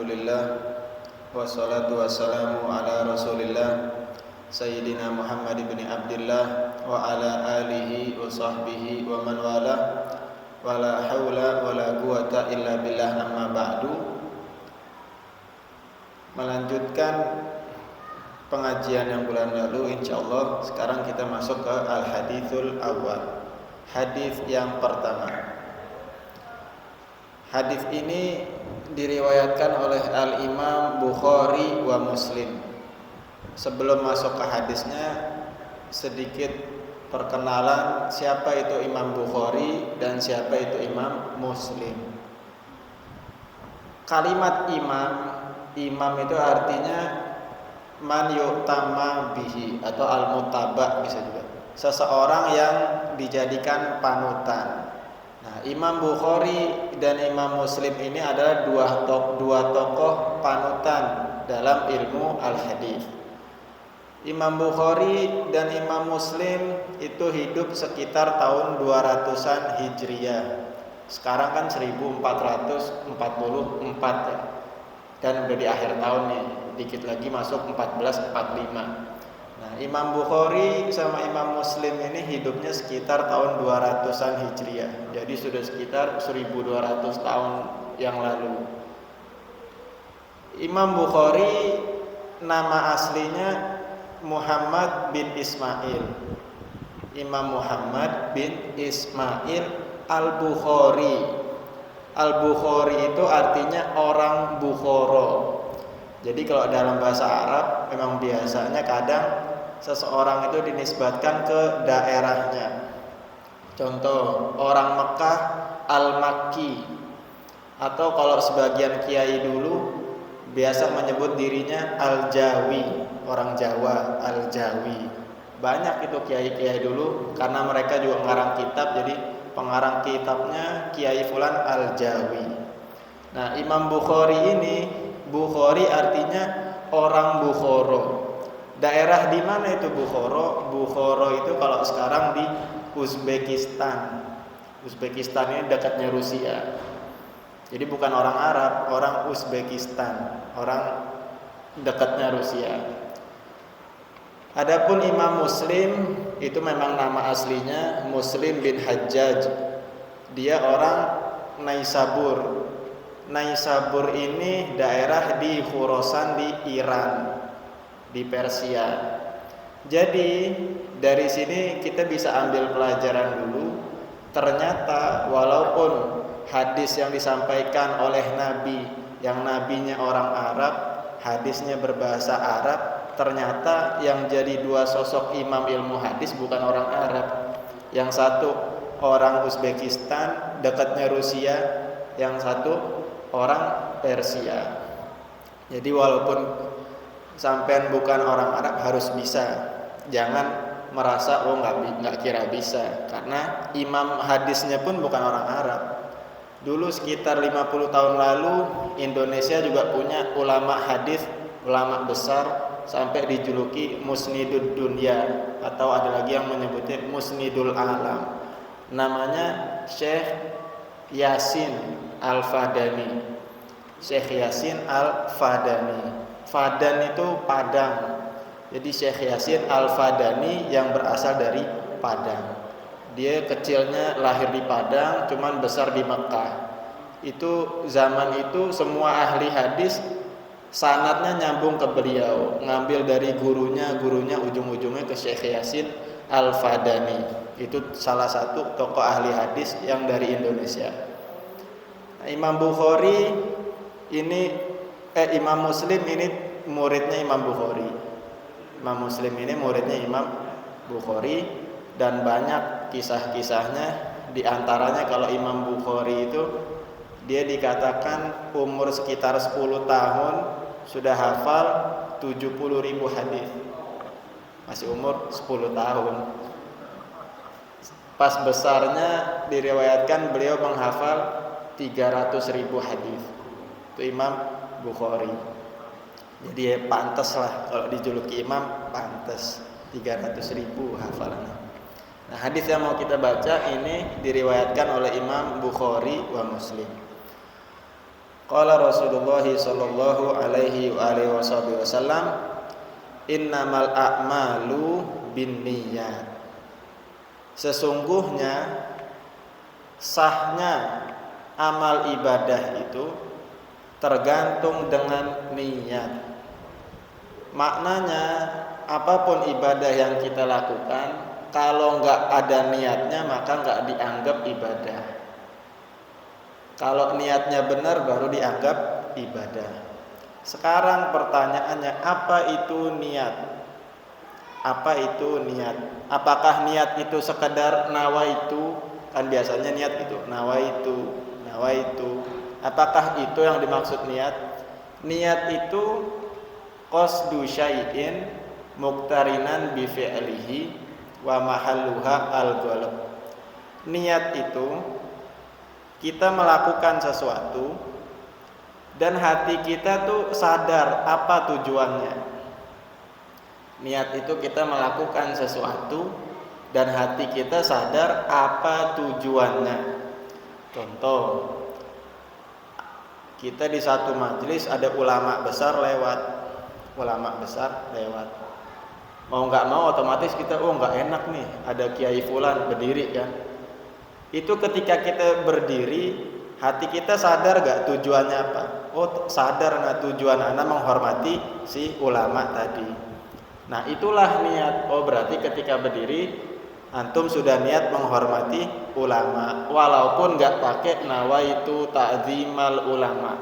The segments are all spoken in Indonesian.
Alhamdulillah wassalatu wassalamu ala Rasulillah Sayyidina Muhammad ibn Abdillah wa ala alihi wa sahbihi wa man wala wa la hawla wa la quwata illa billah amma ba'du. Melanjutkan pengajian yang bulan lalu, insyaallah sekarang kita masuk ke al-hadithul awal, hadis yang pertama. Hadis ini diriwayatkan oleh Al-Imam Bukhari wa Muslim. Sebelum masuk ke hadisnya, sedikit perkenalan siapa itu Imam Bukhari dan siapa itu Imam Muslim. Kalimat imam itu artinya man yu'tamma bihi atau al-muttaba' bisa juga. Seseorang yang dijadikan panutan. Nah, Imam Bukhari dan Imam Muslim ini adalah dua tokoh panutan dalam ilmu al-hadis. Imam Bukhari dan Imam Muslim itu hidup sekitar tahun 200-an Hijriah. Sekarang kan 1444 ya. Dan udah di akhir tahun nih, dikit lagi masuk 1445. Nah, Imam Bukhari sama Imam Muslim ini hidupnya sekitar tahun 200-an Hijriah. Jadi sudah sekitar 1200 tahun yang lalu. Imam Bukhari nama aslinya Muhammad bin Ismail. Imam Muhammad bin Ismail Al-Bukhari. Al-Bukhari itu artinya orang Bukhara. Jadi kalau dalam bahasa Arab memang biasanya kadang seseorang itu dinisbatkan ke daerahnya. Contoh, orang Mekah Al-Makki. Atau kalau sebagian kiai dulu biasa menyebut dirinya Al-Jawi, orang Jawa, Al-Jawi. Banyak itu kiai-kiai dulu karena mereka juga mengarang kitab, jadi pengarang kitabnya Kiai Fulan Al-Jawi. Nah, Imam Bukhari ini, Bukhari artinya orang Bukhara. Daerah di mana itu Bukhara? Bukhara itu kalau sekarang di Uzbekistan. Uzbekistan ini dekatnya Rusia. Jadi bukan orang Arab, orang Uzbekistan, orang dekatnya Rusia. Adapun Imam Muslim itu memang nama aslinya Muslim bin Hajjaj. Dia orang Naisabur. Naisabur ini daerah di Khurasan di Iran, di Persia. Jadi dari sini kita bisa ambil pelajaran dulu. Ternyata walaupun hadis yang disampaikan oleh Nabi, yang nabinya orang Arab, hadisnya berbahasa Arab, ternyata yang jadi dua sosok imam ilmu hadis bukan orang Arab. Yang satu orang Uzbekistan, dekatnya Rusia, yang satu orang Persia. Jadi walaupun sampean bukan orang Arab harus bisa. Jangan merasa nggak kira bisa, karena imam hadisnya pun bukan orang Arab. Dulu sekitar 50 tahun lalu Indonesia juga punya ulama hadis, ulama besar, sampai dijuluki Musnidud Dunya, atau ada lagi yang menyebutnya Musnidul Alam. Namanya Syekh Yasin Al-Fadani. Syekh Yasin Al-Fadani. Fadan itu Padang. Jadi Syekh Yasin Al-Fadani yang berasal dari Padang. Dia kecilnya lahir di Padang, cuman besar di Mekah. Itu zaman itu semua ahli hadis sanadnya nyambung ke beliau, ngambil dari gurunya ujung-ujungnya ke Syekh Yasin Al-Fadani. Itu salah satu tokoh ahli hadis yang dari Indonesia. Nah, Imam Bukhari ini Imam Muslim ini muridnya Imam Bukhari. Imam Muslim ini muridnya Imam Bukhari, dan banyak kisah-kisahnya. Di antaranya kalau Imam Bukhari itu dia dikatakan umur sekitar 10 tahun sudah hafal 70.000 hadis. Masih umur 10 tahun. Pas besarnya diriwayatkan beliau menghafal 300.000 hadis. Itu Imam Bukhari. Jadi ya pantas lah kalau dijuluki imam, pantas 300.000 hafalannya. Nah, hadis yang mau kita baca ini diriwayatkan oleh Imam Bukhari wa Muslim. Qala Rasulullah sallallahu alaihi wa alihi wasallam, innamal a'malu binniyat. Sesungguhnya sahnya amal ibadah itu tergantung dengan niat. Maknanya apapun ibadah yang kita lakukan, kalau nggak ada niatnya maka nggak dianggap ibadah. Kalau niatnya benar baru dianggap ibadah. Sekarang pertanyaannya, apa itu niat? Apa itu niat? Apakah niat itu sekedar nawaitu? Kan biasanya niat itu nawaitu, nawaitu. Apakah itu yang dimaksud niat? Niat itu qasdu syai'in muqtarinan bi fi'lihi wa mahalluha al-qalb. Niat itu kita melakukan sesuatu dan hati kita tuh sadar apa tujuannya. Niat itu kita melakukan sesuatu dan hati kita sadar apa tujuannya. Contoh, kita di satu majelis ada ulama besar lewat. Mau nggak mau otomatis kita, oh nggak enak nih, ada kiai fulan berdiri kan. Itu ketika kita berdiri, hati kita sadar gak tujuannya apa? Oh sadar, nah tujuan anak menghormati si ulama tadi. Nah itulah niat. Oh berarti ketika berdiri antum sudah niat menghormati ulama, walaupun gak pakai nawaitu ta'zimal ulama.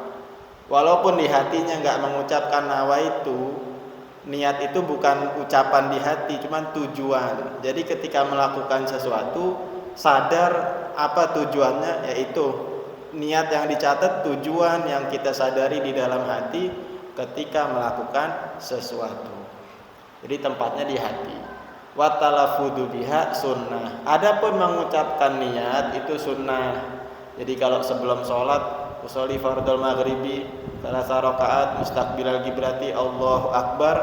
Walaupun di hatinya gak mengucapkan nawaitu, niat itu bukan ucapan di hati, cuman tujuan. Jadi ketika melakukan sesuatu sadar apa tujuannya, yaitu niat yang dicatat, tujuan yang kita sadari di dalam hati ketika melakukan sesuatu. Jadi tempatnya di hati. Wa talaffudu biha sunnah. Adapun mengucapkan niat itu sunnah. Jadi kalau sebelum sholat, usolli fardhul maghribi 3 rakaat mustaqbilal qiblati Allahu akbar,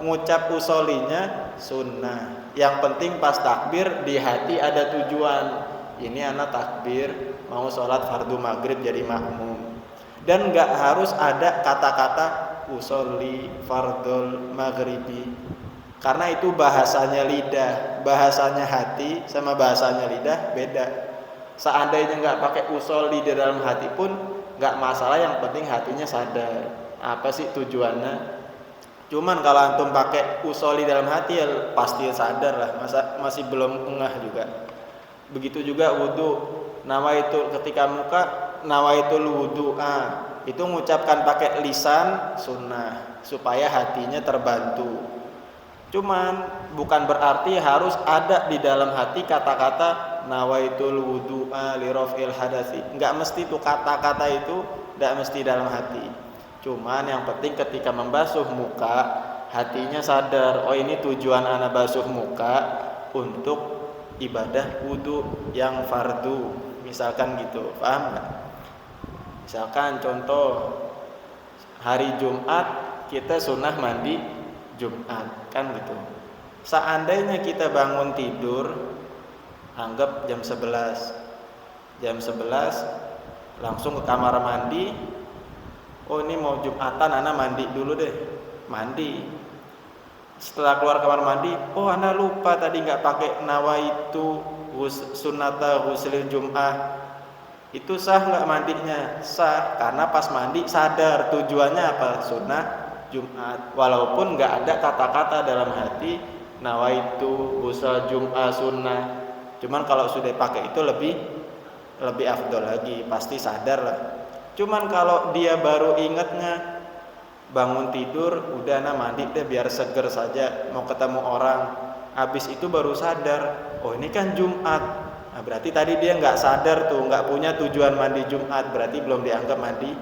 ngucap usolinya sunnah. Yang penting pas takbir di hati ada tujuan. Ini anak takbir mau sholat fardu maghrib jadi makmum. Dan nggak harus ada kata-kata usolli fardhul maghribi, karena itu bahasanya lidah. Bahasanya hati sama bahasanya lidah beda. Seandainya nggak pakai usolli di dalam hati pun nggak masalah, yang penting hatinya sadar apa sih tujuannya. Cuman kalau antum pakai usolli dalam hati ya pasti sadar lah, masih belum ngeh juga. Begitu juga wudu, nawaitu ketika muka, nawaitul wudu'a, itu mengucapkan pakai lisan sunnah supaya hatinya terbantu. Cuman bukan berarti harus ada di dalam hati kata-kata nawaitul wudu'a li raf'il hadasi. Enggak mesti tuh kata-kata itu, enggak mesti dalam hati. Cuman yang penting ketika membasuh muka, hatinya sadar, oh ini tujuan anak basuh muka untuk ibadah wudu yang fardu, misalkan gitu, paham nggak? Misalkan contoh hari Jumat kita sunnah mandi Jumat, kan gitu. Seandainya kita bangun tidur, anggap jam 11 langsung ke kamar mandi. Oh ini mau Jumatan, anak mandi dulu deh. Mandi. Setelah keluar kamar mandi, oh anak lupa tadi nggak pakai nawaitu sunnata huslil jum'ah. Itu sah nggak mandinya? Sah, karena pas mandi sadar tujuannya apa? Sunnah Jumat. Walaupun nggak ada kata-kata dalam hati nawaitu husal jum'ah sunnah. Cuman kalau sudah pakai itu lebih afdol lagi, pasti sadar lah. Cuman kalau dia baru ingatnya bangun tidur, udah mandi deh biar seger saja, mau ketemu orang, habis itu baru sadar, oh ini kan Jumat. Nah berarti tadi dia nggak sadar tuh, nggak punya tujuan mandi Jumat, berarti belum dianggap mandi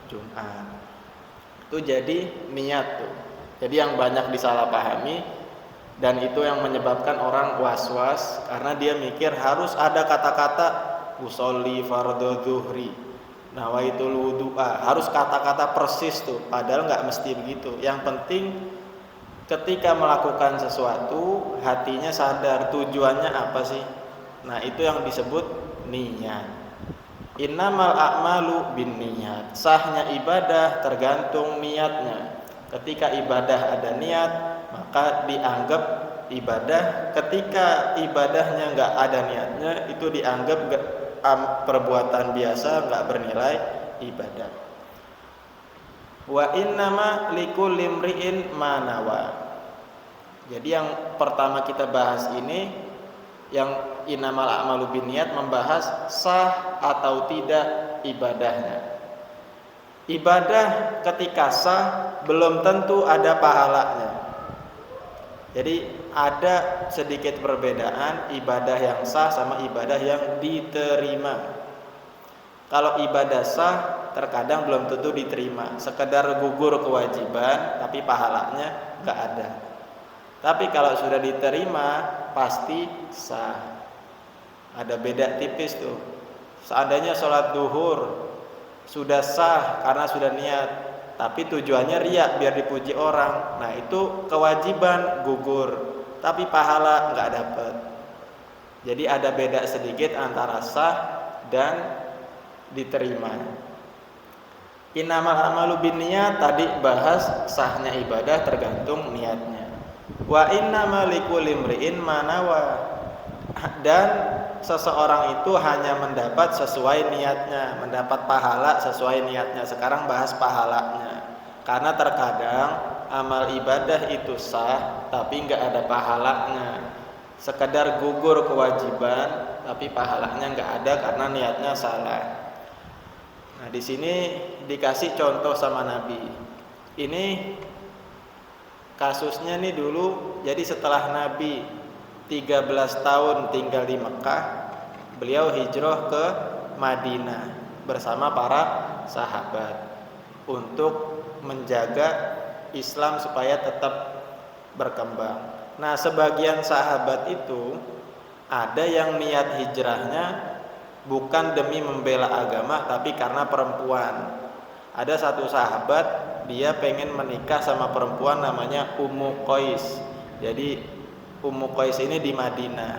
Jumat. Itu jadi niat tuh. Jadi yang banyak disalahpahami, dan itu yang menyebabkan orang was-was, karena dia mikir harus ada kata-kata usolli fardhu zuhri, nawaitul wudu'a, harus kata-kata persis tuh, padahal nggak mesti begitu. Yang penting ketika melakukan sesuatu hatinya sadar tujuannya apa sih. Nah itu yang disebut niat. Innamal a'malu binniyat. Sahnya ibadah tergantung niatnya. Ketika ibadah ada niat, maka dianggap ibadah. Ketika ibadahnya enggak ada niatnya, itu dianggap perbuatan biasa, enggak bernilai ibadah. Wa innama likulli imri'in ma nawa. Jadi yang pertama kita bahas ini, yang innamal a'malu binniyat, membahas sah atau tidak ibadahnya. Ibadah ketika sah belum tentu ada pahalanya. Jadi ada sedikit perbedaan ibadah yang sah sama ibadah yang diterima. Kalau ibadah sah terkadang belum tentu diterima, sekedar gugur kewajiban tapi pahalanya enggak ada. Tapi kalau sudah diterima pasti sah. Ada beda tipis tuh. Seandainya sholat duhur sudah sah karena sudah niat, tapi tujuannya riya biar dipuji orang, nah itu kewajiban gugur, tapi pahala nggak dapet. Jadi ada beda sedikit antara sah dan diterima. Innamal a'malu binniyat tadi bahas sahnya ibadah tergantung niatnya. Wa innamal likulli imri'in ma nawa. Dan seseorang itu hanya mendapat sesuai niatnya, mendapat pahala sesuai niatnya. Sekarang bahas pahalanya. Karena terkadang amal ibadah itu sah tapi enggak ada pahalanya. Sekedar gugur kewajiban tapi pahalanya enggak ada karena niatnya salah. Nah, di sini dikasih contoh sama Nabi. Ini kasusnya nih dulu, jadi setelah Nabi 13 tahun tinggal di Mekah, beliau hijrah ke Madinah bersama para sahabat untuk menjaga Islam supaya tetap berkembang. Nah, sebagian sahabat itu ada yang niat hijrahnya bukan demi membela agama tapi karena perempuan. Ada satu sahabat, dia pengen menikah sama perempuan namanya Ummu Qais. Jadi Ummu Qais ini di Madinah.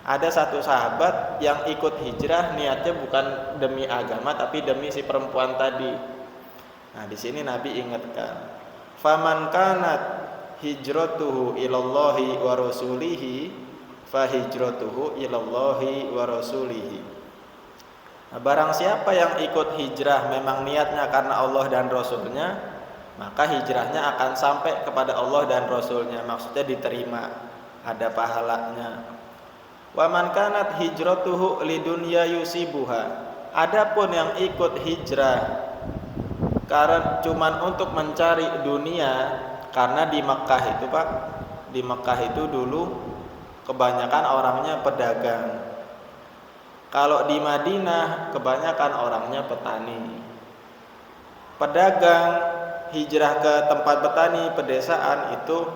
Ada satu sahabat yang ikut hijrah niatnya bukan demi agama tapi demi si perempuan tadi. Nah, di sini Nabi ingatkan, "Faman kanat hijratuhu ilallahi wa rasulihi fa hijratuhu ilallahi wa rasulihi." Nah, barang siapa yang ikut hijrah memang niatnya karena Allah dan Rasulnya, maka hijrahnya akan sampai kepada Allah dan Rasulnya, maksudnya diterima, ada pahalanya. Wa man kanat hijratuhu lidunya yusibuha. Adapun yang ikut hijrah karena cuman untuk mencari dunia, karena di Mekah itu Pak, di Mekah itu dulu kebanyakan orangnya pedagang. Kalau di Madinah kebanyakan orangnya petani. Pedagang hijrah ke tempat petani, pedesaan itu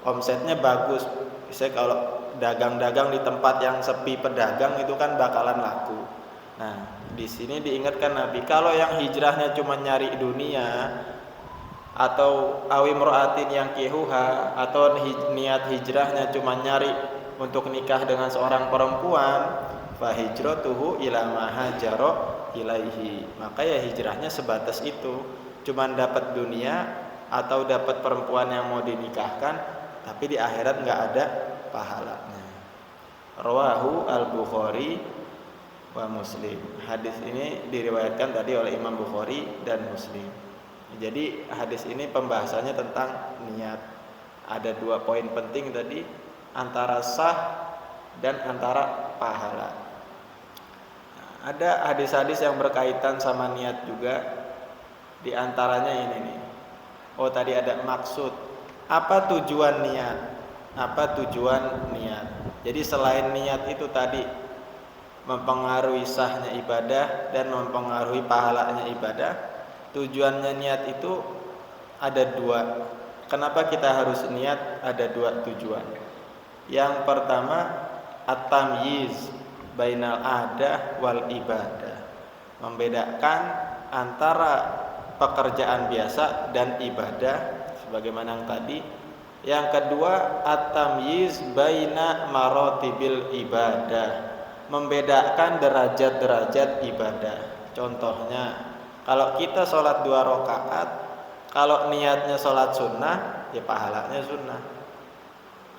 omsetnya bagus. Misalnya kalau dagang-dagang di tempat yang sepi pedagang itu kan bakalan laku. Nah, di sini diingatkan Nabi, kalau yang hijrahnya cuma nyari dunia atau awi muraatin yang kihuha, atau niat hijrahnya cuma nyari untuk nikah dengan seorang perempuan, fa hijratuhu ila ma hajara ilaihi. Maka ya hijrahnya sebatas itu, cuma dapat dunia atau dapat perempuan yang mau dinikahkan, tapi di akhirat enggak ada pahalanya. Rawahu al-Bukhari wa Muslim. Hadis ini diriwayatkan tadi oleh Imam Bukhari dan Muslim. Jadi hadis ini pembahasannya tentang niat. Ada 2 poin penting tadi, antara sah dan antara pahala. Ada hadis-hadis yang berkaitan sama niat juga. Di antaranya ini nih. Oh, tadi ada maksud. Apa tujuan niat? Apa tujuan niat? Jadi selain niat itu tadi mempengaruhi sahnya ibadah dan mempengaruhi pahalanya ibadah, tujuannya niat itu ada 2. Kenapa kita harus niat? Ada 2 tujuan. Yang pertama, at-tamyiz bainal adah wal ibadah, membedakan antara pekerjaan biasa dan ibadah sebagaimana yang tadi. Yang kedua, at-tamyiz baina maratibil ibadah, membedakan derajat-derajat ibadah. Contohnya, kalau kita sholat 2 rakaat, kalau niatnya sholat sunnah, ya pahalanya sunnah.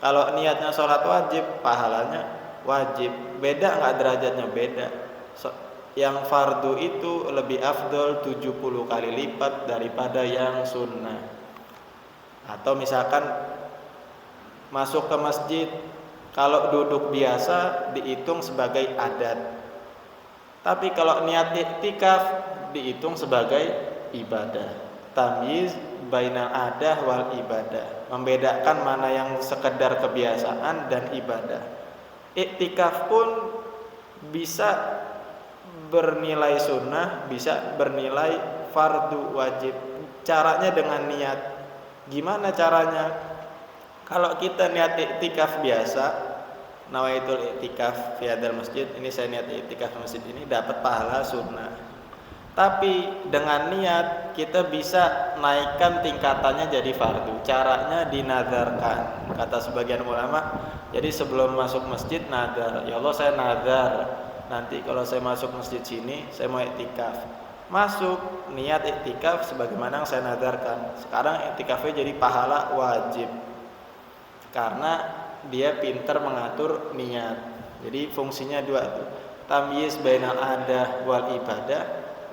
Kalau niatnya sholat wajib, pahalanya wajib. Beda nggak derajatnya? Beda. Yang fardu itu lebih afdol 70 kali lipat daripada yang sunnah. Atau misalkan masuk ke masjid, kalau duduk biasa dihitung sebagai adat. Tapi kalau niat iktikaf dihitung sebagai ibadah. Tamyiz bainal adah wal ibadah, membedakan mana yang sekedar kebiasaan dan ibadah. Iktikaf pun bisa bernilai sunnah, bisa bernilai fardu wajib. Caranya dengan niat. Gimana caranya? Kalau kita niat iktikaf biasa, nawaitul iktikaf fi hadzal masjid, ini saya niat iktikaf masjid ini, dapat pahala sunnah. Tapi dengan niat kita bisa naikkan tingkatannya jadi fardu. Caranya dinadzarkan. Kata sebagian ulama, jadi sebelum masuk masjid nazar, ya Allah saya nazar, nanti kalau saya masuk masjid sini saya mau iktikaf. Masuk niat iktikaf sebagaimana yang saya nazarkan. Sekarang iktikafnya jadi pahala wajib. Karena dia pintar mengatur niat. Jadi fungsinya dua tuh. Tamyiz bainal adah wal ibadah,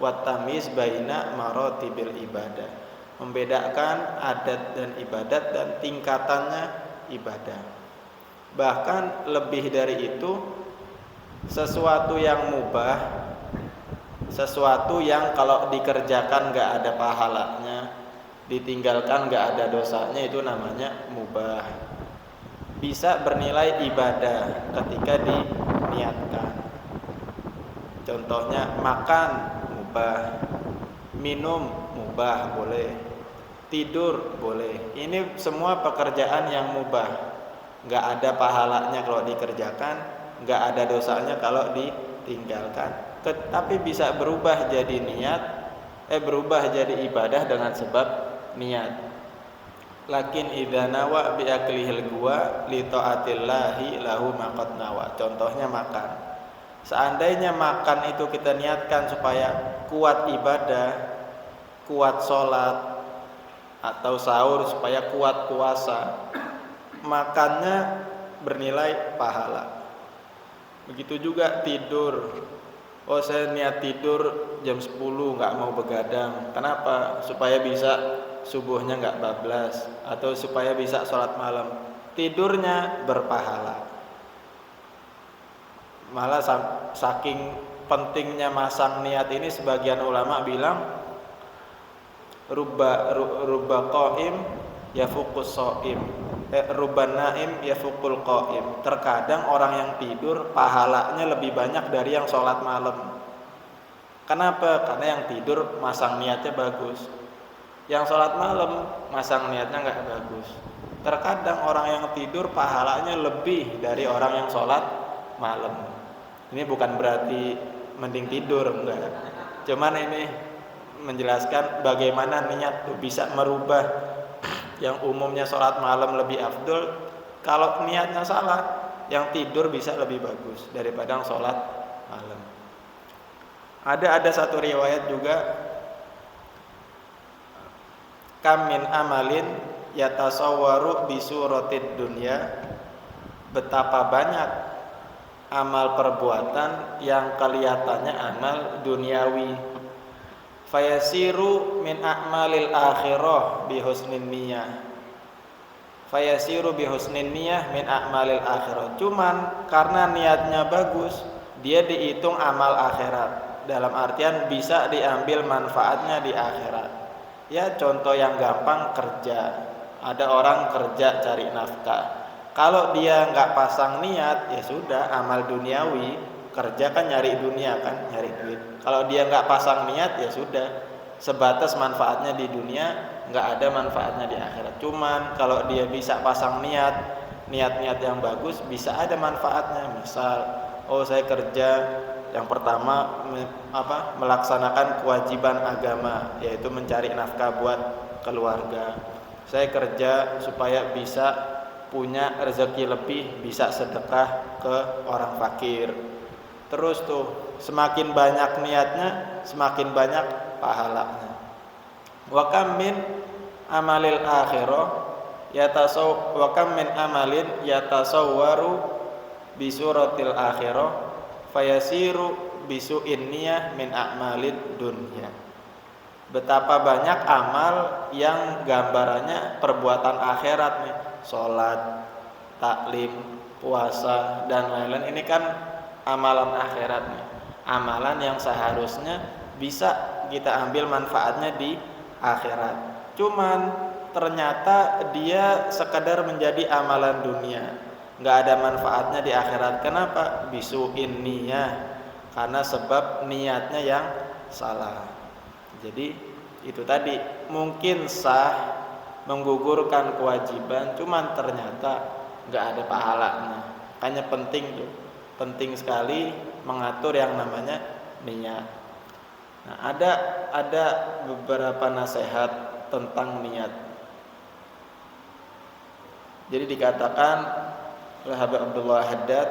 wa tamyiz baina maratibil ibadah. Membedakan adat dan ibadat dan tingkatannya ibadah. Bahkan lebih dari itu, sesuatu yang mubah, sesuatu yang kalau dikerjakan gak ada pahalanya, ditinggalkan gak ada dosanya, itu namanya mubah. Bisa bernilai ibadah ketika diniatkan. Contohnya makan mubah, minum mubah boleh, tidur boleh. Ini semua pekerjaan yang mubah, gak ada pahalanya kalau dikerjakan, gak ada dosanya kalau ditinggalkan. Tapi bisa berubah jadi niat, berubah jadi ibadah dengan sebab niat. Lakin idza nawa bi aklihil gua li taatillahi lahu maqad nawa. Contohnya makan. Seandainya makan itu kita niatkan supaya kuat ibadah, kuat sholat, atau sahur supaya kuat puasa, makannya bernilai pahala. Begitu juga tidur. Oh saya niat tidur jam 10 gak mau begadang. Kenapa? Supaya bisa subuhnya gak bablas, atau supaya bisa sholat malam. Tidurnya berpahala. Malah saking pentingnya masang niat ini, sebagian ulama bilang rubba qaim yafuqus shaim, rubban naim yafuqul qaim. Terkadang orang yang tidur pahalanya lebih banyak dari yang sholat malam. Kenapa? Karena yang tidur masang niatnya bagus, yang sholat malam masang niatnya nggak bagus. Terkadang orang yang tidur pahalanya lebih dari orang yang sholat malam. Ini bukan berarti mending tidur, enggak. Cuman ini menjelaskan bagaimana niat itu bisa merubah yang umumnya sholat malam lebih afdol. Kalau niatnya salah, yang tidur bisa lebih bagus daripada yang sholat malam. Ada satu riwayat juga, kam min amalin yatasawwaru bi suratid dunya, betapa banyak amal perbuatan yang kelihatannya amal duniawi, fayasiru min a'malil akhirah bi husnin niyah, fayasiru bi husnin niyah min a'malil akhirah. Cuman karena niatnya bagus, dia dihitung amal akhirat, dalam artian bisa diambil manfaatnya di akhirat. Ya contoh yang gampang, kerja. Ada orang kerja cari nafkah. Kalau dia nggak pasang niat, ya sudah amal duniawi. Kerja kan nyari dunia kan, nyari duit. Kalau dia nggak pasang niat, ya sudah sebatas manfaatnya di dunia, nggak ada manfaatnya di akhirat. Cuman kalau dia bisa pasang niat-niat yang bagus, bisa ada manfaatnya. Misal, oh saya kerja yang pertama melaksanakan kewajiban agama, yaitu mencari nafkah buat keluarga. Saya kerja supaya bisa punya rezeki lebih, bisa sedekah ke orang fakir. Terus tuh semakin banyak niatnya, semakin banyak pahalanya. Wa kam min amalil akhirah wa kam min amalin yatasawwaru bi suratil akhirah fayasiru bisu'in niyah min a'malid dunya. Betapa banyak amal yang gambarannya perbuatan akhirat nih, sholat, taklim, puasa dan lain-lain. Ini kan amalan akhirat nih, amalan yang seharusnya bisa kita ambil manfaatnya di akhirat. Cuman ternyata dia sekadar menjadi amalan dunia, nggak ada manfaatnya di akhirat. Kenapa? Bisu'in niyah, karena sebab niatnya yang salah. Jadi itu tadi mungkin sah menggugurkan kewajiban, cuman ternyata nggak ada pahalanya. Makanya penting sekali mengatur yang namanya niat. Nah, ada beberapa nasihat tentang niat. Jadi dikatakan oleh Habib Abdullah Haddad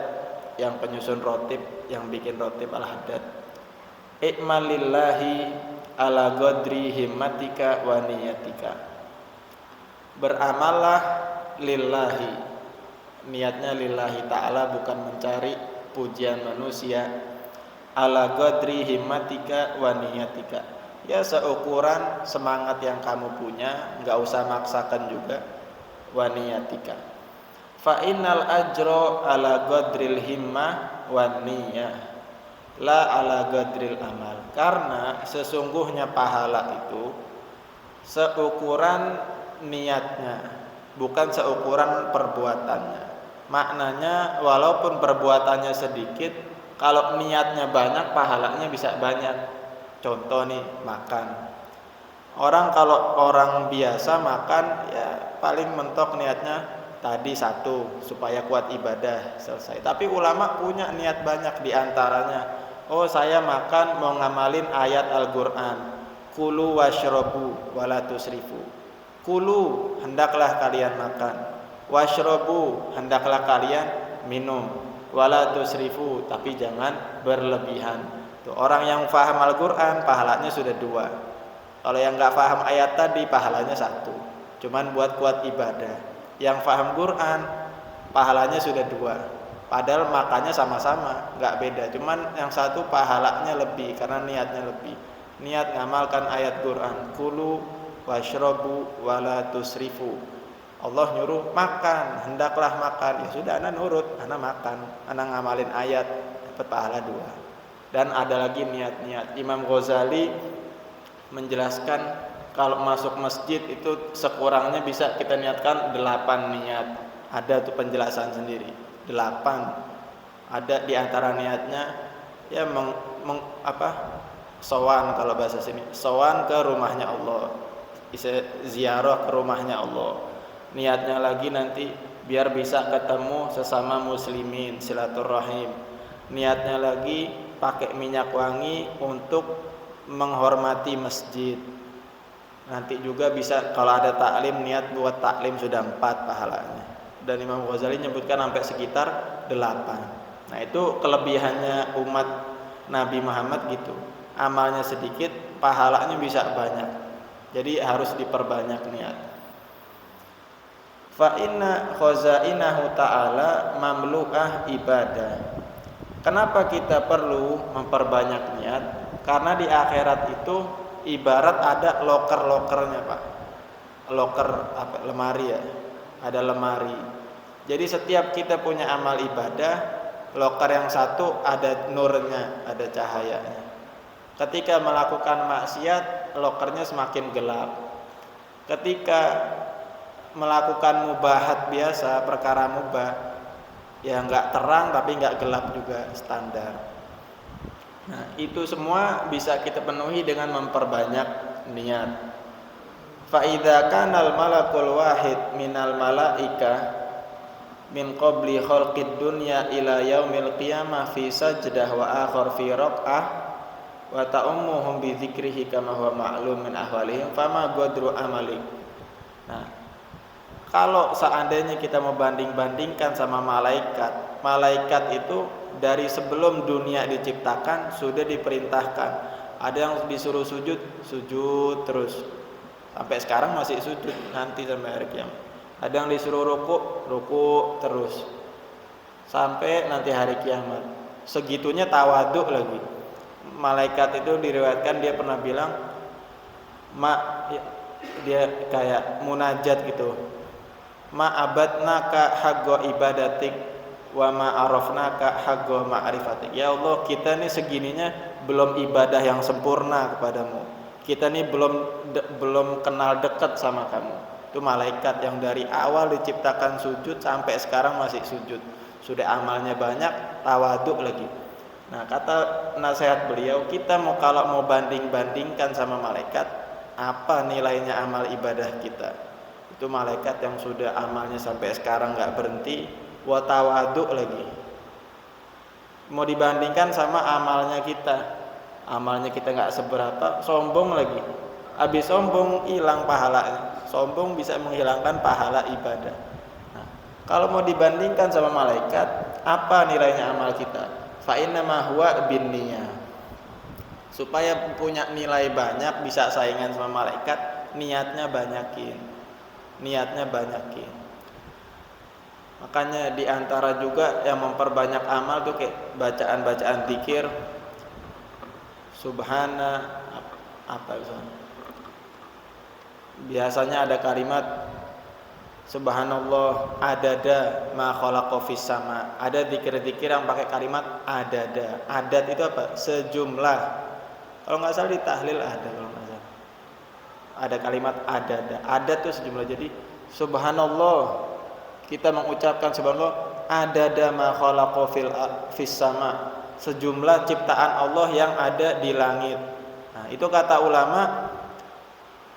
yang penyusun rotib, yang bikin rotib Al-Haddad, ikmalillahi ala qadri himmatika wa niyatika. Beramallah lillahi, niatnya lillahi ta'ala, bukan mencari pujian manusia. Ala qadri himmatika wa niyatika, ya seukuran semangat yang kamu punya, enggak usah maksakan juga. Wa niyatika, fa innal ajra ala qadril himmah wa niyah la ala qadril amal. Karena sesungguhnya pahala itu seukuran niatnya, bukan seukuran perbuatannya. Maknanya walaupun perbuatannya sedikit, kalau niatnya banyak, pahalanya bisa banyak. Contoh nih, makan. Kalau orang biasa makan, ya paling mentok niatnya tadi satu, supaya kuat ibadah, selesai. Tapi ulama punya niat banyak, diantaranya, oh saya makan mau ngamalin ayat Al-Quran, kulu washrobu wala tusrifu. Kulu, hendaklah kalian makan. Washrobu, hendaklah kalian minum. Wala tusrifu, tapi jangan berlebihan. Tuh, orang yang faham Al-Quran pahalanya sudah 2. Kalau yang nggak faham ayat tadi pahalanya 1, cuman buat kuat ibadah. Yang faham Quran pahalanya sudah 2, padahal makannya sama-sama, nggak beda, cuman yang satu pahalanya lebih karena niatnya lebih. Niat ngamalkan ayat Quran, kulu washrobu wala tusrifu. Allah nyuruh makan, hendaklah makan, ya sudah ana nurut, ana makan, ana ngamalin ayat, dapat pahala 2. Dan ada lagi niat-niat. Imam Ghazali menjelaskan kalau masuk masjid itu sekurangnya bisa kita niatkan 8 niat. Ada tuh penjelasan sendiri, 8. Ada di antara niatnya ya sowan, kalau bahasa sini sowan ke rumahnya Allah, ziarah ke rumahnya Allah. Niatnya lagi nanti biar bisa ketemu sesama muslimin, silaturahim. Niatnya lagi pakai minyak wangi untuk menghormati masjid. Nanti juga bisa kalau ada taklim, niat buat taklim sudah 4 pahalanya. Dan Imam Ghazali nyebutkan sampai sekitar 8. Nah, itu kelebihannya umat Nabi Muhammad gitu. Amalnya sedikit, pahalanya bisa banyak. Jadi harus diperbanyak niat. Fa inna khazainahu ta'ala mamlu'ah ibadah. Kenapa kita perlu memperbanyak niat? Karena di akhirat itu ibarat ada loker-lokernya, Pak. Loker lemari ya. Ada lemari. Jadi setiap kita punya amal ibadah, loker yang satu ada nurnya, ada cahayanya. Ketika melakukan maksiat, lokernya semakin gelap. Ketika melakukan mubahat biasa, perkara mubah, ya nggak terang tapi nggak gelap juga, standar. Nah, itu semua bisa kita penuhi dengan memperbanyak niat. Fa idza kana al malakul wahid minal malaika min qabli khalqid dunya ila yaumil qiyamah fi sajdah wa akhar fi raq'ah wa ta'ummuhum bi dzikrihi kama huwa ma'lum min ahwalihim fama qadru amalik. Nah, kalau seandainya kita mau banding-bandingkan sama malaikat, malaikat itu dari sebelum dunia diciptakan sudah diperintahkan. Ada yang disuruh sujud, sujud terus. Sampai sekarang masih sujud, nanti sampai hari kiamat. Ada yang disuruh ruku terus. Sampai nanti hari kiamat. Segitunya tawaduk lagi. Malaikat itu diriwayatkan dia pernah bilang, dia kayak munajat gitu. Ma abadnaka haqqa ibadatik wa ma arafnaka haqqa ma'rifatik. Ya Allah, kita nih segininya belum ibadah yang sempurna kepadamu. Kita nih belum kenal dekat sama kamu. Itu malaikat yang dari awal diciptakan sujud sampai sekarang masih sujud. Sudah amalnya banyak, tawaduk lagi. Nah, kata nasihat beliau, kita kalau mau banding-bandingkan sama malaikat, apa nilainya amal ibadah kita? Itu malaikat yang sudah amalnya sampai sekarang nggak berhenti, wa tawaduk lagi. Mau dibandingkan sama amalnya kita nggak seberapa, sombong lagi. Habis sombong hilang pahalanya. Sombong bisa menghilangkan pahala ibadah. Nah, kalau mau dibandingkan sama malaikat, apa nilainya amal kita? Fa inna ma huwa binniyah. Supaya punya nilai banyak, bisa saingan sama malaikat, niatnya banyakin. Makanya diantara juga yang memperbanyak amal tuh kayak bacaan-bacaan zikir, subhana apa itu. Biasanya ada kalimat subhanallah adada ma khalaqa fis sama. Ada zikir-zikir yang pakai kalimat adada. Adat itu apa? Sejumlah. Kalau nggak salah di tahlil ada kalau nggak salah. Ada kalimat adada. Adat itu sejumlah. Jadi subhanallah, kita mengucapkan subhanallah adada ma khalaqa fis sama. Sejumlah ciptaan Allah yang ada di langit. Nah, itu kata ulama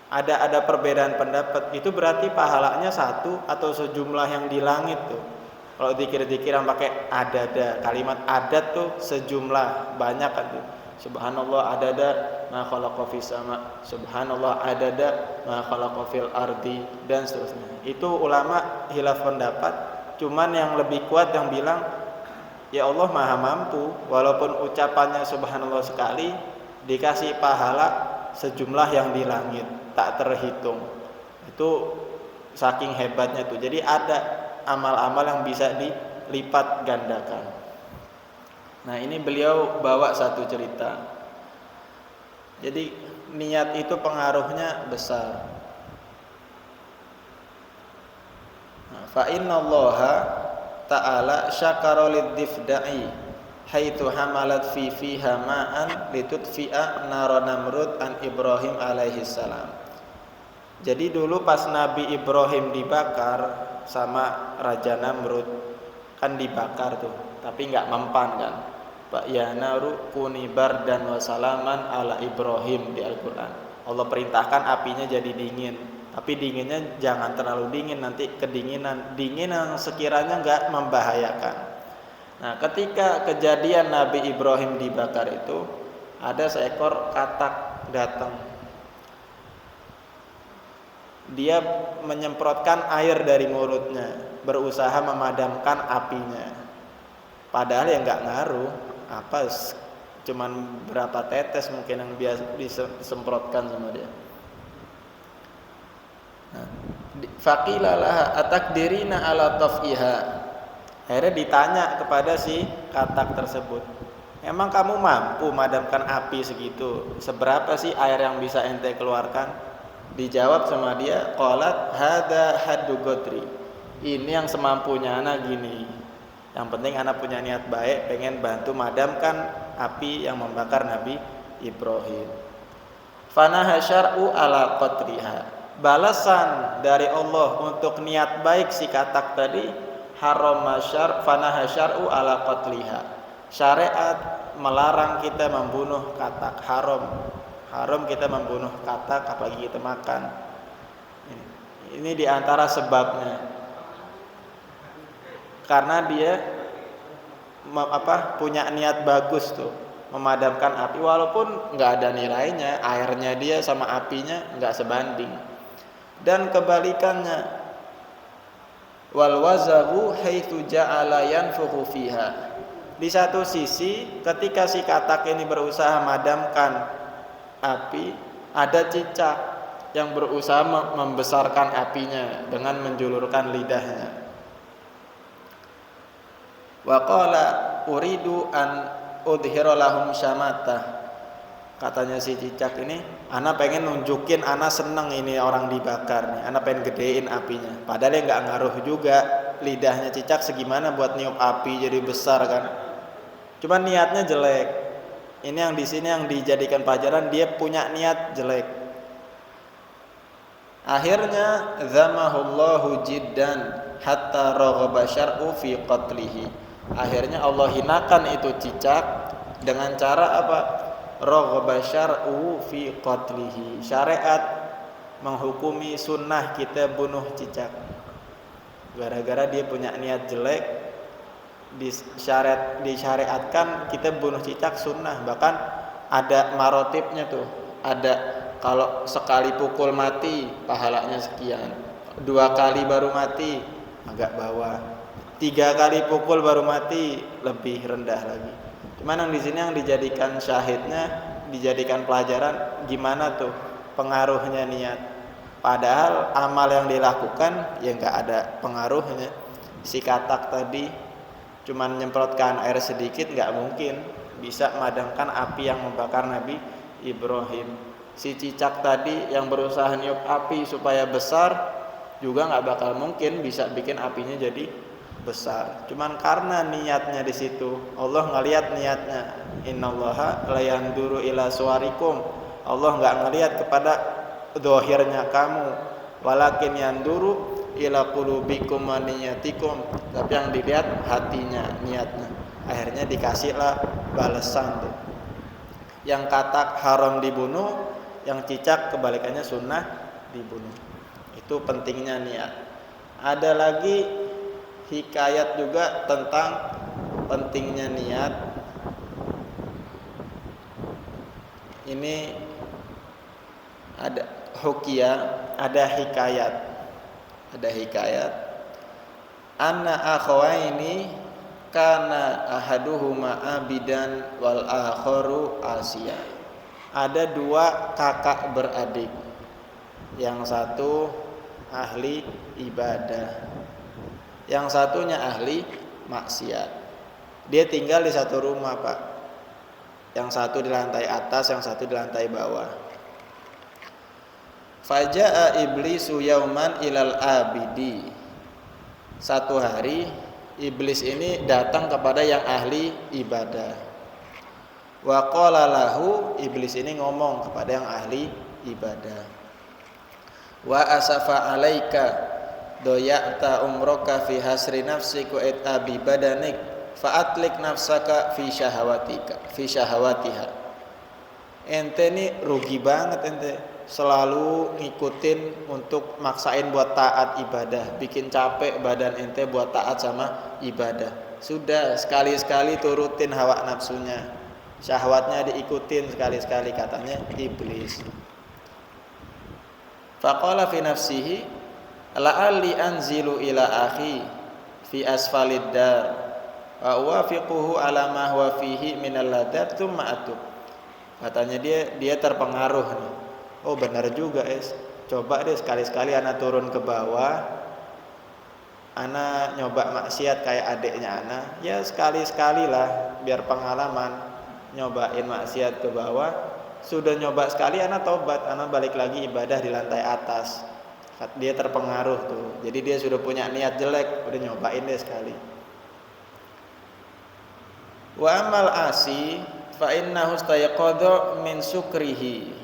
ada perbedaan pendapat. Itu berarti pahalanya satu atau sejumlah yang di langit tuh. Kalau zikir-zikir yang pakai adada, kalimat adat tuh sejumlah, banyak kan tuh. Subhanallah adada ma khalaqa fis sama, subhanallah adada ma khalaqa fil ardi, dan seterusnya. Itu ulama hilaf pendapat. Cuman yang lebih kuat yang bilang ya Allah maha mampu, walaupun ucapannya subhanallah sekali dikasih pahala sejumlah yang di langit, tak terhitung. Itu saking hebatnya tuh. Jadi ada amal-amal yang bisa dilipat gandakan. Nah, ini beliau bawa satu cerita. Jadi niat itu pengaruhnya besar. Fa innallaha ta'ala syakara lid-difda'i haitsu hamalat fiha ma'an litutfi'a nara Namrud an Ibrahim alaihi salam. Jadi dulu pas Nabi Ibrahim dibakar sama Raja Namrud, kan dibakar tuh, tapi nggak mempan kan. Pak ya naru kuni bardan wa salaman ala Ibrahim di Al-Qur'an. Allah perintahkan apinya jadi dingin, tapi dinginnya jangan terlalu dingin, nanti kedinginan. Dingin yang sekiranya nggak membahayakan. Nah, ketika kejadian Nabi Ibrahim dibakar itu, ada seekor katak datang. Dia menyemprotkan air dari mulutnya, berusaha memadamkan apinya. Padahal ya nggak ngaruh, cuman berapa tetes mungkin yang biasa disemprotkan sama dia. Nah, faqila laha atakdirina ala taf'iha. Akhirnya ditanya kepada si katak tersebut, emang kamu mampu memadamkan api segitu? Seberapa sih air yang bisa ente keluarkan? Dijawab sama dia, qalat hada haddu qadri. Ini yang semampunya anak gini. Yang penting anak punya niat baik, pengen bantu madamkan api yang membakar Nabi Ibrahim. Fanaha syar'u ala qatriha. Balasan dari Allah untuk niat baik si katak tadi, fanaha syar'u ala qatliha. Syariat melarang kita membunuh katak, haram kita membunuh katak apalagi kita makan. Ini diantara sebabnya, karena dia punya niat bagus tuh, memadamkan api walaupun nggak ada nilainya, airnya dia sama apinya nggak sebanding. Dan kebalikannya, wal wazahu haitsu ja'ala yanfukhu fiha. Di satu sisi ketika si katak ini berusaha memadamkan api, ada cicak yang berusaha membesarkan apinya dengan menjulurkan lidahnya. Wa qala uridu an udhira lahum syamatah. Katanya si cicak ini, ana pengen nunjukin ana seneng ini orang dibakar nih, ana pengen gedein apinya. Padahal dia nggak ngaruh juga lidahnya cicak segimana buat niup api jadi besar kan. Cuma niatnya jelek. Ini yang di sini yang dijadikan pelajaran, dia punya niat jelek. Akhirnya zamahullahu jiddan hatta raghaba syar'u fi qatlihi. Akhirnya Allah hinakan itu cicak dengan cara apa? Raghaba syar'u fi qatlihi. Syariat menghukumi sunnah kita bunuh cicak. Gara-gara dia punya niat jelek, disyariatkan kita bunuh cicak sunnah. Bahkan ada marotipnya tuh. Ada kalau sekali pukul mati pahalanya sekian, 2 kali baru mati agak bawah, 3 kali pukul baru mati lebih rendah lagi. Cuman yang di sini yang dijadikan syahidnya, dijadikan pelajaran gimana tuh pengaruhnya niat. Padahal amal yang dilakukan ya nggak ada pengaruhnya. Si katak tadi cuman nyemprotkan air sedikit nggak mungkin bisa memadamkan api yang membakar Nabi Ibrahim. Si cicak tadi yang berusaha niup api supaya besar juga nggak bakal mungkin bisa bikin apinya jadi besar. Cuman karena niatnya di situ, Allah ngelihat niatnya. Innallaha la yanduru ila suwarikum. Allah nggak ngelihat kepada zahirnya kamu, walakin yanduru ila qulubikum wa niyatikum. Tapi yang dilihat hatinya, niatnya. Akhirnya dikasihlah balasan tuh. Yang katak haram dibunuh, yang cicak kebalikannya sunnah dibunuh. Itu pentingnya niat. Ada lagi hikayat juga tentang pentingnya niat. Ini ada hukiyah, ada hikayat. Ada hikayat. Anna akhawaini kana ahaduhuma abidan wal akharu asiya. Ada 2 kakak beradik. Yang satu ahli ibadah, yang satunya ahli maksiat. Dia tinggal di satu rumah, Pak. Yang satu di lantai atas, yang satu di lantai bawah. Faja'a iblisu yauman ilal abidi. Satu hari iblis ini datang kepada yang ahli ibadah. Wa qala lahu, iblis ini ngomong kepada yang ahli ibadah. Wa asafa alaika doya'ta umroka fi hasri nafsika et abi badanik fa'atlik nafsaka fi syahawatiha. Ente nih rugi banget ente, selalu ngikutin untuk maksain buat taat ibadah, bikin capek badan ente buat taat sama ibadah. Sudah sekali-sekali turutin hawa nafsunya, syahwatnya diikutin sekali-sekali, katanya iblis. Faqala fi nafsihi la'alli anzilu ila akhi fi asfalid dar wa uwafiquhu ala ma huwa fihi minal ladat tsumma atub. Katanya dia terpengaruh nih. Oh benar juga coba deh sekali-sekali ana turun ke bawah, ana nyoba maksiat kayak adeknya ana. Ya sekali-sekali lah biar pengalaman nyobain maksiat ke bawah. Sudah nyoba sekali ana tobat, ana balik lagi ibadah di lantai atas. Dia terpengaruh tuh. Jadi dia sudah punya niat jelek, udah nyobain deh sekali. Wa amal asi fa innahu stayaqadha min sukrihi.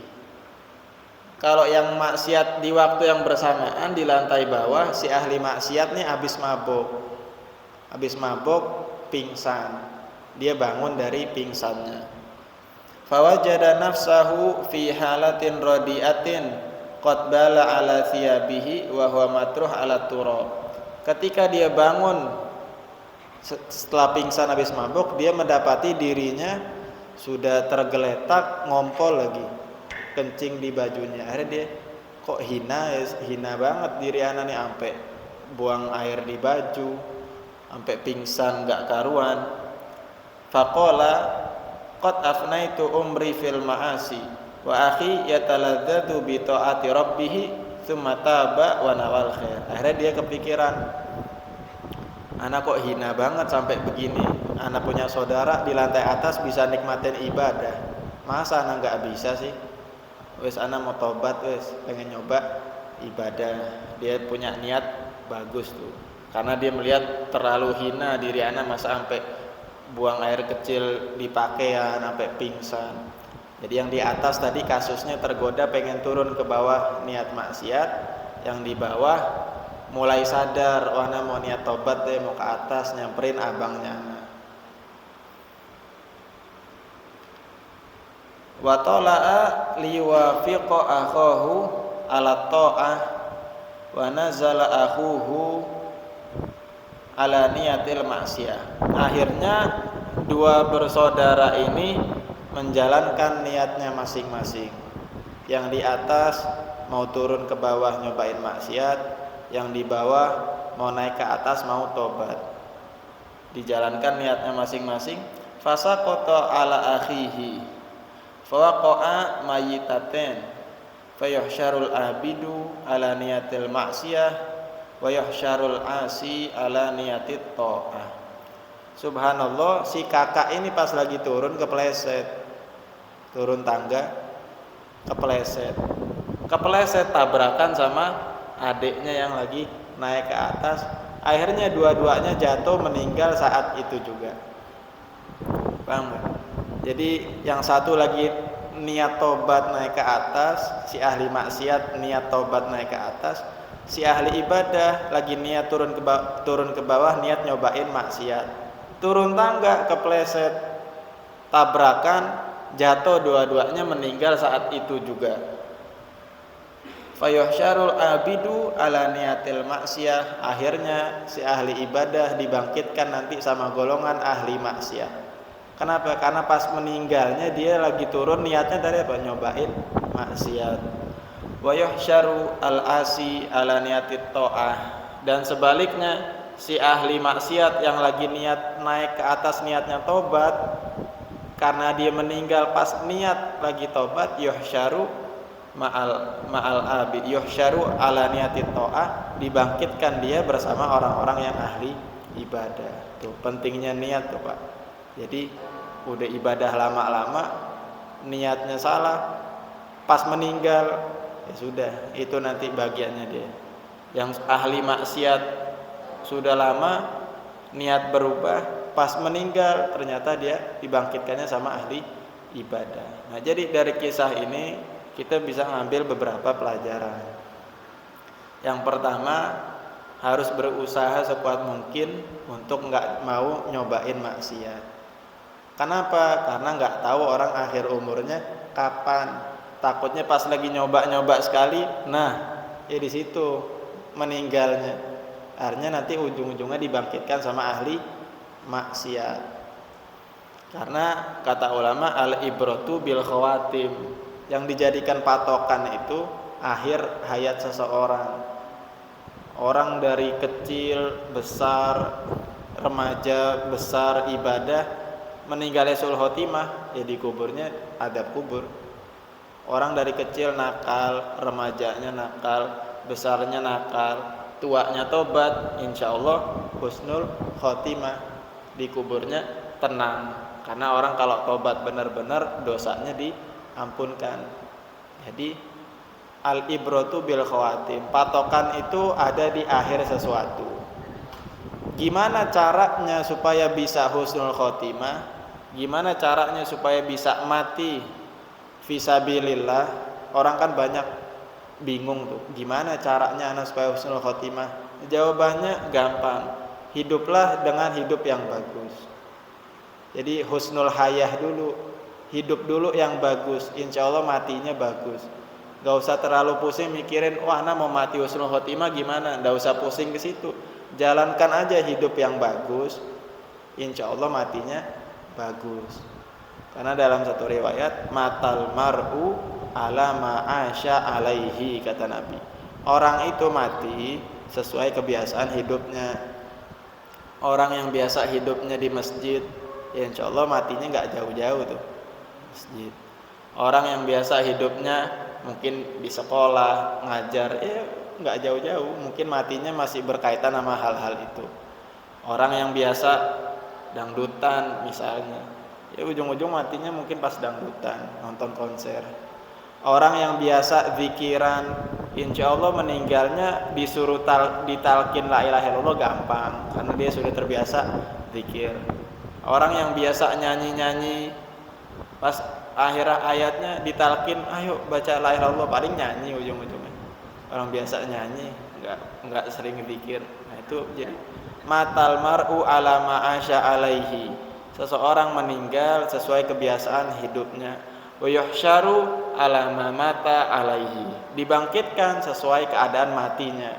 Kalau yang maksiat di waktu yang bersamaan di lantai bawah, si ahli maksiat nih habis mabuk. Habis mabuk pingsan. Dia bangun dari pingsannya. Fawajada nafsahu fi halatin radiatin qad bala ala thiyabihi wa huwa matruh ala turab. Ketika dia bangun setelah pingsan habis mabuk, dia mendapati dirinya sudah tergeletak ngompol lagi, kencing di bajunya. Akhirnya dia kok hina banget diri anak nih, sampai buang air di baju, sampai pingsan gak karuan. Faqala qad afnaitu umri fil ma'asi wa akhi yataladzadu bi taati rabbih tsumma taba wa nawal khair. Akhirnya dia kepikiran, anak kok hina banget sampai begini. Anak punya saudara di lantai atas bisa nikmatin ibadah, masa anak nggak bisa sih? Wes anak mau tobat, wes pengen nyoba ibadah. Dia punya niat bagus tuh, karena dia melihat terlalu hina diri anak, masa sampai buang air kecil di pakaian sampai pingsan. Jadi yang di atas tadi kasusnya tergoda pengen turun ke bawah niat maksiat, yang di bawah mulai sadar, ana mau niat tobat deh, mau ke atas nyamperin abangnya. Wa tala'a liwafiqa akhahu ala ta'ah wa nazala akhuhu ala niyatil maksiyah. Akhirnya dua bersaudara ini menjalankan niatnya masing-masing. Yang di atas mau turun ke bawah nyobain maksiat, yang di bawah mau naik ke atas mau tobat. Dijalankan niatnya masing-masing. Fasaqata ala akhihi fawaqa'a mayitaten fayuhsyarul abidu ala niyatil maksiyah wa yuhsyarul asi ala niyatit ta'ah. Subhanallah, si kakak ini pas lagi turun kepleset, turun tangga kepleset tabrakan sama adiknya yang lagi naik ke atas. Akhirnya dua-duanya jatuh meninggal saat itu juga. Paham gak? Jadi yang satu lagi niat tobat naik ke atas, si ahli maksiat niat tobat naik ke atas, si ahli ibadah lagi niat turun ke bawah niat nyobain maksiat. Turun tangga kepleset, tabrakan, jatuh dua-duanya meninggal saat itu juga. Fayuhsyarul abidu ala niyatil maksiyah. Akhirnya si ahli ibadah dibangkitkan nanti sama golongan ahli maksiat. Kenapa? Karena pas meninggalnya dia lagi turun niatnya dari apa? Nyobain maksiat. Wa yuhsyaru al-asi ala niyatit ta'ah. Dan sebaliknya, si ahli maksiat yang lagi niat naik ke atas niatnya tobat, karena dia meninggal pas niat lagi tobat, yuhsyaru ma'al abid, yuhsyaru ala niyatit ta'ah, dibangkitkan dia bersama orang-orang yang ahli ibadah. Tuh pentingnya niat tuh, Pak. Jadi udah ibadah lama-lama niatnya salah, pas meninggal ya sudah, itu nanti bagiannya dia. Yang ahli maksiat sudah lama niat berubah, pas meninggal ternyata dia dibangkitkannya sama ahli ibadah. Nah, jadi dari kisah ini kita bisa ngambil beberapa pelajaran. Yang pertama, harus berusaha sekuat mungkin untuk nggak mau nyobain maksiat. Kenapa? Karena nggak tahu orang akhir umurnya kapan. Takutnya pas lagi nyoba sekali, nah ya di situ meninggalnya. Akhirnya nanti ujung-ujungnya dibangkitkan sama ahli maksiat. Karena kata ulama al-ibratu bil khawatim, yang dijadikan patokan itu akhir hayat seseorang. Orang dari kecil, besar, remaja, besar, ibadah, meninggalnya sul khotimah, ya di kuburnya adab kubur. Orang dari kecil nakal, remajanya nakal, besarnya nakal, tuanya tobat, insya Allah husnul khotimah, di kuburnya tenang. Karena orang kalau tobat benar-benar dosanya diampunkan. Jadi al-ibratu bil khawatim, patokan itu ada di akhir sesuatu. Gimana caranya supaya bisa husnul khotimah? Gimana caranya supaya bisa mati fisabilillah? Orang kan banyak bingung tuh, gimana caranya anak supaya husnul khotimah? Jawabannya gampang, hiduplah dengan hidup yang bagus. Jadi husnul hayah dulu, hidup dulu yang bagus, insya Allah matinya bagus. Gak usah terlalu pusing mikirin, wah anak mau mati husnul khotimah gimana? Gak usah pusing ke situ, jalankan aja hidup yang bagus, insya Allah matinya bagus. Karena dalam satu riwayat, matal mar'u ala ma'asya alaihi, kata Nabi. Orang itu mati sesuai kebiasaan hidupnya. Orang yang biasa hidupnya di masjid, ya insya Allah matinya nggak jauh-jauh tuh masjid. Orang yang biasa hidupnya mungkin di sekolah ngajar, nggak jauh-jauh, mungkin matinya masih berkaitan sama hal-hal itu. Orang yang biasa dangdutan misalnya, ya ujung-ujung matinya mungkin pas dangdutan, nonton konser. Orang yang biasa zikiran, insya Allah meninggalnya disuruh ditalkin la ilaha illallah gampang, karena dia sudah terbiasa zikir. Orang yang biasa nyanyi-nyanyi, pas akhir ayatnya ditalkin, ayo baca la ilaha illallah, paling nyanyi ujung-ujungnya. Orang biasa nyanyi, nggak sering zikir. Nah itu jadi matal mar'u ala ma'asya alaihi. Seseorang meninggal sesuai kebiasaan hidupnya. Wa yuhsyaru ala ma mata alaihi. Dibangkitkan sesuai keadaan matinya.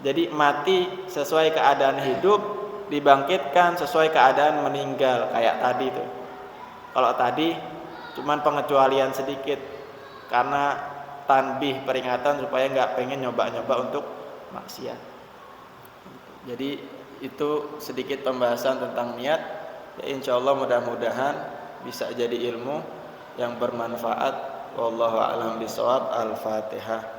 Jadi mati sesuai keadaan hidup, dibangkitkan sesuai keadaan meninggal, kayak tadi tuh. Kalau tadi cuman pengecualian sedikit karena tanbih, peringatan supaya nggak pengen nyoba-nyoba untuk maksiat. Jadi itu sedikit pembahasan tentang niat. Ya, insya Allah mudah-mudahan bisa jadi ilmu yang bermanfaat. Wallahu a'lam bishawab. Al-Fatihah.